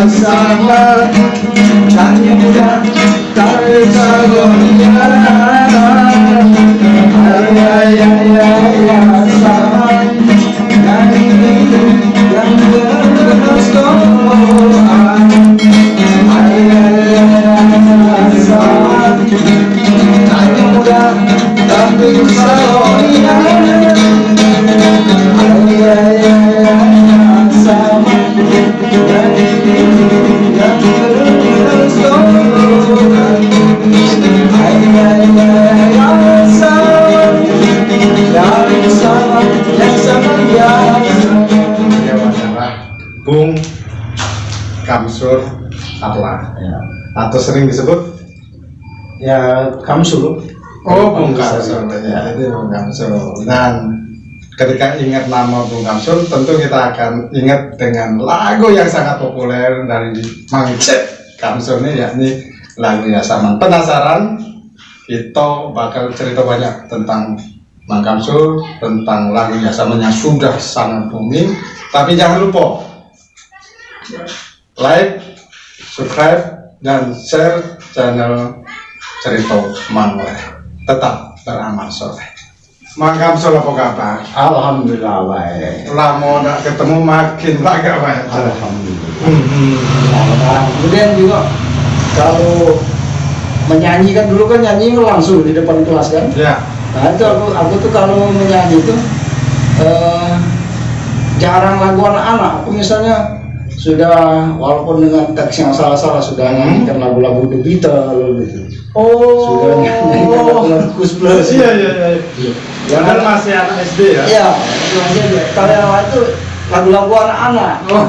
sama hanya muda tak bersagonya sama dari itu yang berbekas doa sama hanya muda tak bersagonya sama dari yang berbekas doa Bung Kamsur Arla ya. Atau sering disebut ya Kamsul. Oh, Bung Kamsur ya, itu Bung Kamsur. Dan ketika ingat nama Bung Kamsur, tentu kita akan ingat dengan lagu yang sangat populer dari Mang Cep Kamsur ini, yakni lagu Yasaman. Penasaran? Kita bakal cerita banyak tentang Mang Kamsur, tentang lagu Yasaman yang sudah sangat booming. Tapi jangan lupa like, subscribe, dan share channel Cerita Mangleh. Tetap beramal soleh. Mang Kamsur apa kabar? Alhamdulillah baik. Lama nak ketemu makin baik baik. Alhamdulillah. Nah, kemudian juga kalau menyanyi kan dulu kan nyanyi langsung di depan kelas kan. Ya. Nah itu aku tuh kalau menyanyi itu jarang lagu anak-anak. Aku misalnya sudah walaupun dengan teks yang salah-salah sudah nyanyikan lagu-lagu The Beatles gitu. Oh. Sudah nyanyikan lagu-lagu Kus Plus. Iya. Ya kan masih anak SD ya? Iya. Kalau yang lain itu lagu-lagu anak-anak. Oh.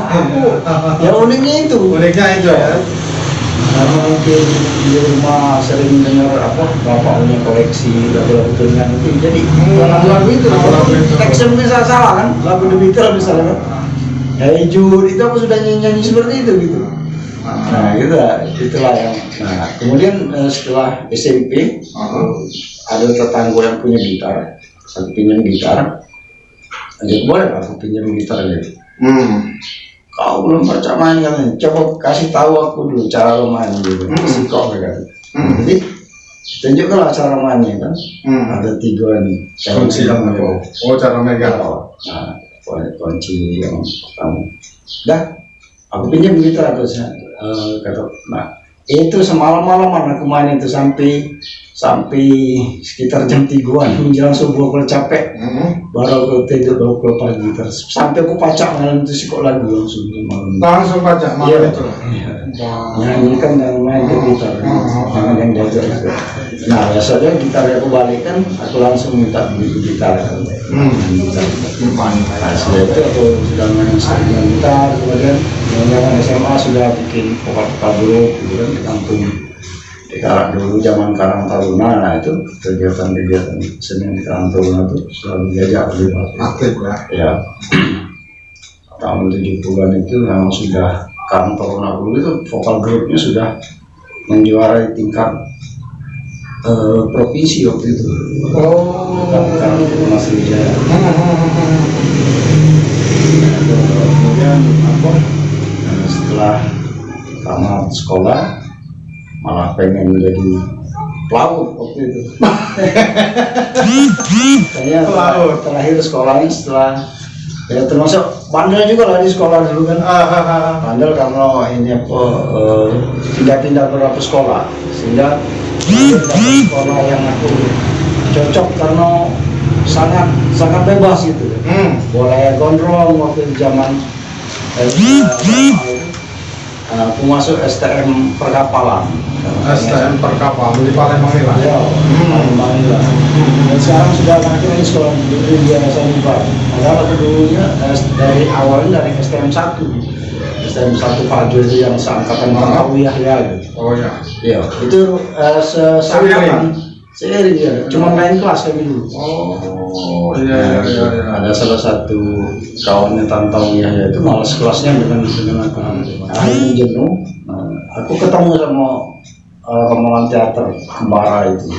Ya uniknya itu. Uniknya itu ya. Karena mungkin di rumah sering dengar bapak punya koleksi lagu-lagu dengan itu, jadi lagu-lagu itu teksnya mungkin salah kan, lagu The Beatles misalnya kan, Hey Jude itu aku sudah nyanyi seperti itu gitu. Nah itulah yang. Nah kemudian setelah SMP ada tetangga yang punya gitar, aku pinjam gitar, dia boleh aku pinjam gitar gitu. Kau belum baca main kan? Coba kasih tahu aku dulu cara lo main gitu. Kok kan? Jadi tunjukkanlah cara mainnya kan. Ada 3 nih. Kunci yang apa? Oh, cara megang. Nah, kunci yang pertama. Dah, aku pinjam gitar terus kata. Nah, itu semalam-malaman aku main itu sampai sekitar jam 3-an menjelang subuh aku capek. Baru aku tidur baru pagi terus sampai aku pacak malam itu sih kok lagu langsung malam. Langsung pacak malam itu. Nyanyi kan dan main ke gitar, jangan yang belajar itu. Nah biasanya gitar aku balikkan, aku langsung minta beli gitar. Nah setelah itu aku sudah main sering gitar, kemudian zaman SMA sudah bikin vokal dulu, kemudian di kampung di Karang dulu zaman Karang Taruna. Nah itu kegiatan seni di Karang Taruna itu selalu diajak aktif ya. Tahun 70-an itu memang sudah Karang Taruna dulu itu vokal grupnya sudah menjuarai tingkat provinsi waktu itu. Karang Taruna Sriwijaya. Kemudian setelah tamat sekolah malah pengen menjadi pelaut waktu itu. Saya terakhir sekolahnya setelah ya termasuk bandel juga lah di sekolah dulu kan. Bandel karena ini pindah-pindah beberapa sekolah sehingga sekolah yang aku cocok karena sangat bebas gitu. Boleh gondrong waktu zaman aku masuk STM perkapalan. STM perkapalan di Palembang ini lah. Ya, Palembang ini lah. Dan sekarang sudah akhirnya di sekolah negeri biasa juga. Padahal aku dulunya dari awalnya dari STM 1. STM 1 Fajr itu yang seangkatan Tawiyah ya gitu. Oh ya. Iya, itu seangkatan. Seiring ya, cuma main kelas kami dulu. Oh iya. Ada salah satu kawannya Tantang ya itu malas kelasnya dengan aku. Akhirnya jenuh. Aku ketemu sama Kemalan Teater Kembara itu.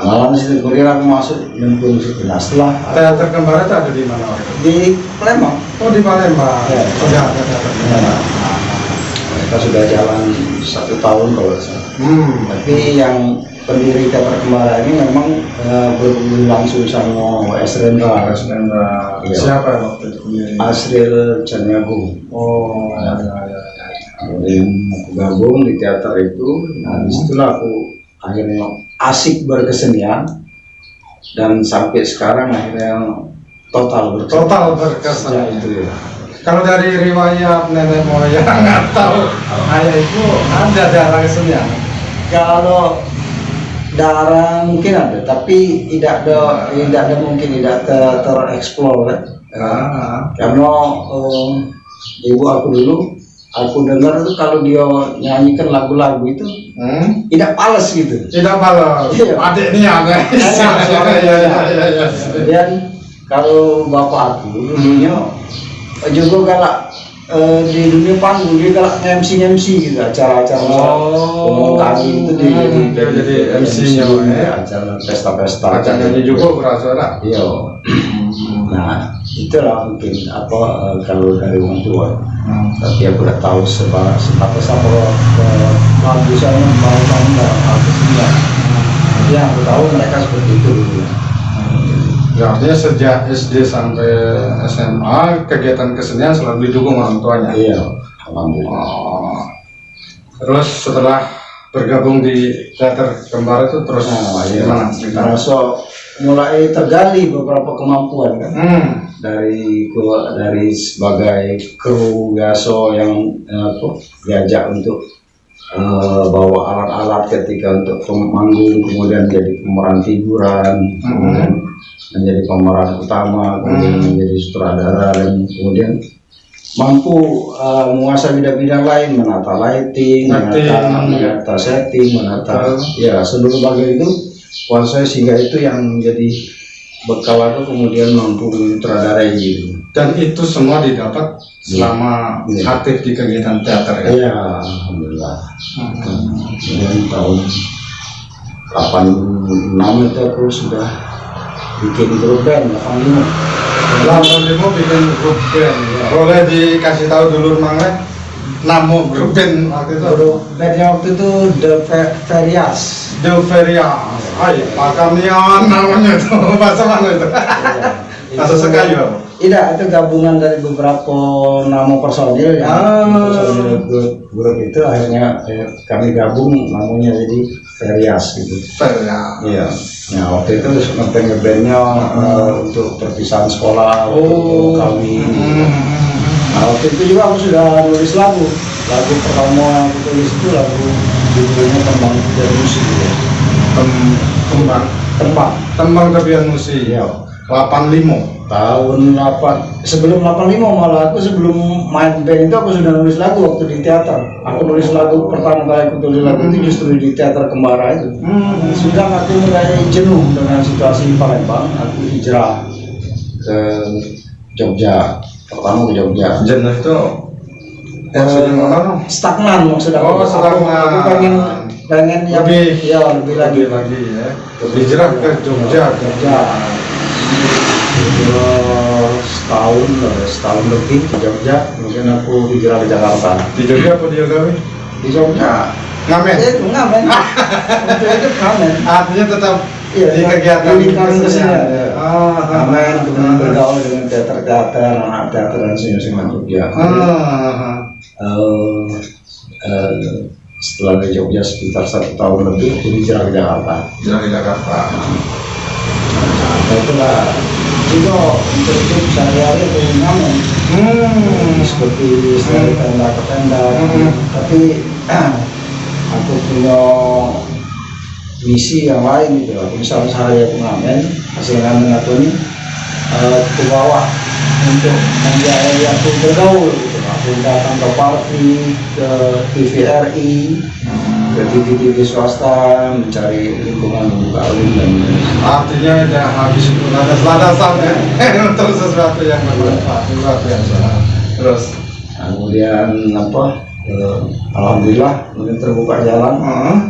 Kenalan situ Gorilla aku masuk nyemplung situ. Nah setelah Teater Kembar itu ada di mana waktu itu? di Palembang. Oh di Palembang. Ya. Sudah ada teater Kembar. Mereka sudah jalan 1 tahun kalau tidak salah. Tapi yang pendiri teater Kembara ini memang berhubungan langsung sama Esrel. Iya. Siapa waktu itu pendiri? Asril Caniagung. Oh, ya. Kemudian aku gabung di teater itu. Nah disitulah aku akhirnya asik berkesenian dan sampai sekarang akhirnya total berkesan. Ya, itu ya. Kalau dari riwayat nenek moyang nggak tahu, ayah itu ada darah kesenian. Kalau darah mungkin ada, tapi tidak ada mungkin tidak tereksplor kan. Karena ibu aku dulu, aku dengar itu kalau dia nyanyikan lagu-lagu itu tidak pales gitu. Tidak malas. Iya. Adik ini ada. Ya. Kemudian kalau bapak aku dulunya juga galak di dunia panggung, dia galak MC gitu, acara-acara umum kami itu dia jadi MC-nya acara pesta-pesta. Acaranya juga berasuara. Iya. Nah itulah mungkin kalau dari orang tua. Tapi aku udah tahu sebatas apa lagu saya mau nggak aku semua. Ya aku tahu mereka seperti itu dulu. Ya, artinya sejak SD sampai SMA kegiatan kesenian selalu didukung orang tuanya. Iya, alhamdulillah. Terus setelah bergabung di teater Kembar itu terus gimana? Merasa mulai tergali beberapa kemampuan kan. Dari sebagai kru gaso yang diajak untuk bawa alat-alat ketika untuk manggung, kemudian jadi pemeran figuran, kemudian menjadi pemeran utama, kemudian menjadi sutradara, dan kemudian mampu menguasai bidang-bidang lain, menata lighting, menata setting, menata ya seluruh bagian itu kuasai, sehingga itu yang menjadi bekal aku kemudian mampu mensutradarai gitu. Dan itu semua didapat selama aktif di kegiatan teater ya? Iya, alhamdulillah. Kemudian tahun 86 itu aku sudah bikin grup band, 85 bikin grup band. Boleh dikasih tahu dulu Mang, nama grup band waktu itu? Grup bandnya waktu itu The Varias. The Varias. Ayo, Pakamian namanya itu. Bahasa mana itu? Bahasa Sekayu. Tidak, itu gabungan dari beberapa nama personil ya. Personil grup itu akhirnya kami gabung, namanya jadi Varias gitu. Varias. Iya. Nah waktu itu ngebandnya untuk perpisahan sekolah untuk kami. Nah waktu itu juga aku sudah nulis lagu pertama yang aku tulis itu lagu judulnya Tembang Tebian Musik gitu. Tembang Tebian Musik. Iya. 85 tahun 8 sebelum 85 malah aku sebelum main band itu aku sudah nulis lagu waktu di teater. Aku nulis lagu pertama kali aku tulis lagu itu justru di teater Kembara itu. Sudah aku mulai jenuh dengan situasi Palembang, aku hijrah ke Jogja. Pertama ke Jogja. Jenuh itu stagnan maksudnya. Oh, stagnan. Aku pengen yang lebih lagi ya. Hijrah ke Jogja. Setahun lebih di Jogja, kemudian aku hijrah ke Jakarta. Di Jogja apa dia gawe? Di Jogja ngamen. Itu ngamen. Untuk itu ngamen. Artinya tetap Iya, di kegiatan kesenian. Ngamen, kemudian bergaul dengan teater, anak teater dan senior-senior Jogja. Setelah di Jogja sekitar 1 tahun lebih, aku hijrah ke Jakarta. Nah, itulah juga untuk hidup sehari-hari itu ngamen. Seperti dari tenda ke tenda. Tapi aku punya misi yang lain gitu. Misalnya sehari aku ngamen, hasil ngamen aku ini aku bawa untuk membiayai aku bergaul gitu. Aku datang ke party, ke TVRI, ke TV swasta, mencari lingkungan bergaul dan artinya udah habis itu landasan ya untuk sesuatu yang bermanfaat luar biasa. Terus kemudian Alhamdulillah kemudian terbuka jalan,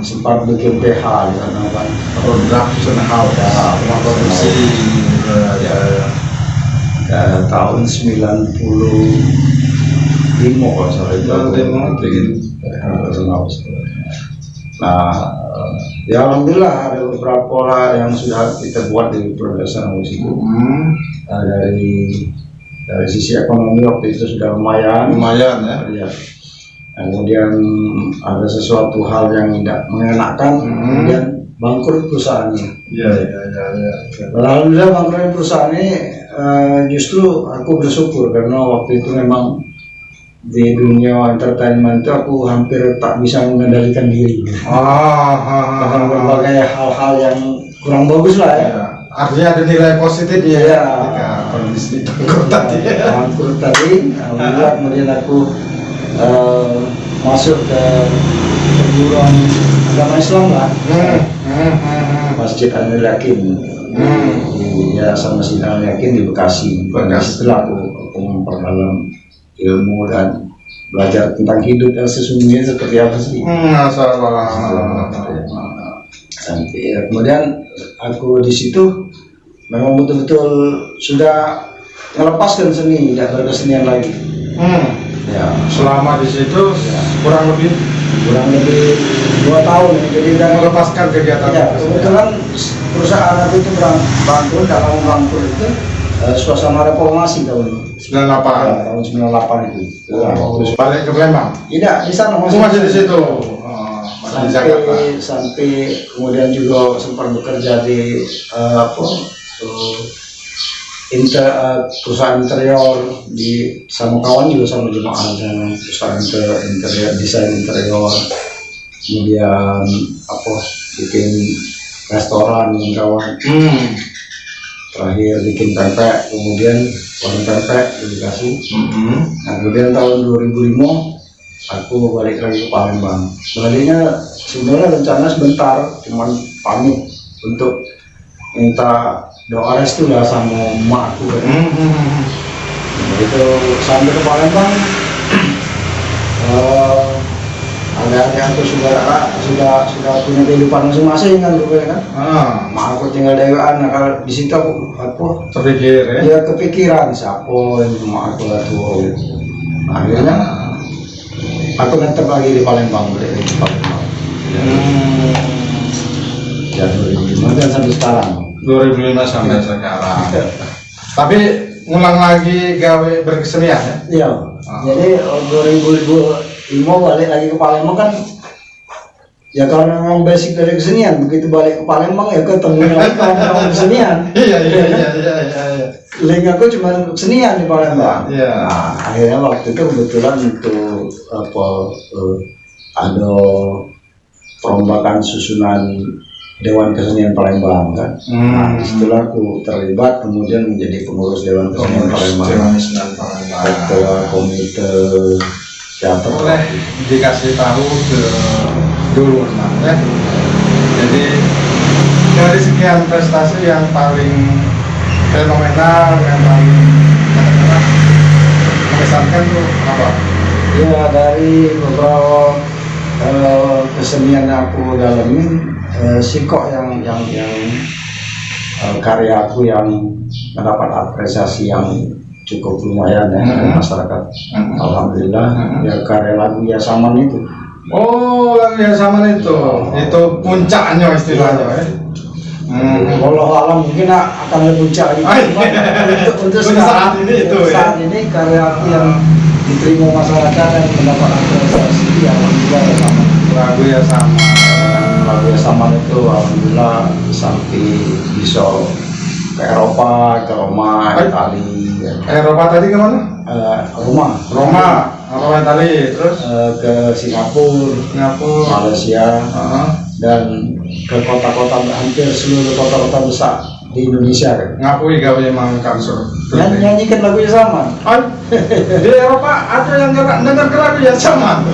sempat bikin PH di sana kan, production house rumah produksi tahun 95 kalau salah itu aku bikin production house. Nah, ya alhamdulillah ada beberapa lah yang sudah kita buat di production house itu. Dari sisi ekonomi waktu itu sudah lumayan ya. Kemudian ada sesuatu hal yang tidak mengenakan, kemudian bangkrut perusahaannya. Iya. Alhamdulillah bangkrut perusahaan ini justru aku bersyukur karena waktu itu memang di dunia entertainment itu aku hampir tak bisa mengendalikan diri. Karena berbagai hal-hal yang kurang bagus lah ya. Artinya ada nilai positif ya. Ketika kondisi bangkrut tadi, alhamdulillah kemudian aku masuk ke perguruan agama Islam lah, Masjid Al Yakin, di Yayasan Masjid Al Yakin di Bekasi. Setelah aku memperdalam ilmu dan belajar tentang hidup yang sesungguhnya seperti apa sih. Sampai ya, kemudian aku di situ memang betul-betul sudah melepaskan seni, tidak berkesenian lagi. Ya, selama di situ kurang lebih 2 tahun, jadi udah melepaskan kegiatan. Ya, kebetulan perusahaan aku itu bangkrut, dalam bangkrut itu suasana reformasi tahun 98. Tahun 98 itu. Terus balik ke Palembang. Tidak, di sana Masih di situ. Sampai kemudian juga sempat bekerja di perusahaan interior sama kawan juga, sama jemaah dan perusahaan interior, desain interior, kemudian bikin restoran dengan kawan, terakhir bikin pempek, kemudian warung pempek di Bekasi. Nah, kemudian tahun 2005 aku balik lagi ke Palembang. Baliknya sebenarnya rencana sebentar, cuman pamit untuk minta doa restu lah sama emakku kan. Begitu sampai ke Palembang, adik-adik aku sudah punya kehidupan masing-masing kan, mak aku tinggal dewan. Nah, kalau di situ aku terpikir ya, kepikiran siapa yang mak aku lah tuh. Akhirnya aku netep lagi di Palembang, balik di Palembang. Ya 2005 dan sampai sekarang. 2005 sampai sekarang. Tapi ngulang lagi gawe berkesenian ya? Iya. Jadi 2005 balik lagi ke Palembang kan. Ya karena memang basic dari kesenian, begitu balik ke Palembang ya ketemu lagi kawan kesenian. Iya. Link aku cuma kesenian di Palembang. Nah, akhirnya waktu itu kebetulan untuk ada perombakan susunan Dewan Kesenian Palembang kan. Nah, disitulah aku terlibat, kemudian menjadi pengurus Dewan Kesenian Palembang. Ketua komite teater. Boleh dikasih tahu ke dulu ya. Jadi dari sekian prestasi yang paling fenomenal, yang paling mengesankan itu apa? Ya, dari beberapa kesenian aku dalamin, sikok yang karya aku yang mendapat apresiasi yang cukup lumayan ya dari masyarakat. Alhamdulillah, ya karya lagu Ya Saman itu. Oh, lagu Ya Saman itu puncaknya istilahnya ya. Walau alam mungkin akan lebih puncak gitu. Untuk saat ini itu ya. Saat ini karya aku yang diterima masyarakat dan mendapat apresiasi yang alhamdulillah Ya Saman. Lagu Ya Saman. Lagu Ya Saman itu alhamdulillah sampai bisa ke Eropa, ke Roma, Itali. Eropa tadi kemana? Roma, Itali, terus ke Singapura, Malaysia, dan ke kota-kota, hampir seluruh kota-kota besar di Indonesia. Ngapui gawe emang kansur. Nyanyikan lagu Ya Saman. Di Eropa ada yang dengar lagu Ya Saman.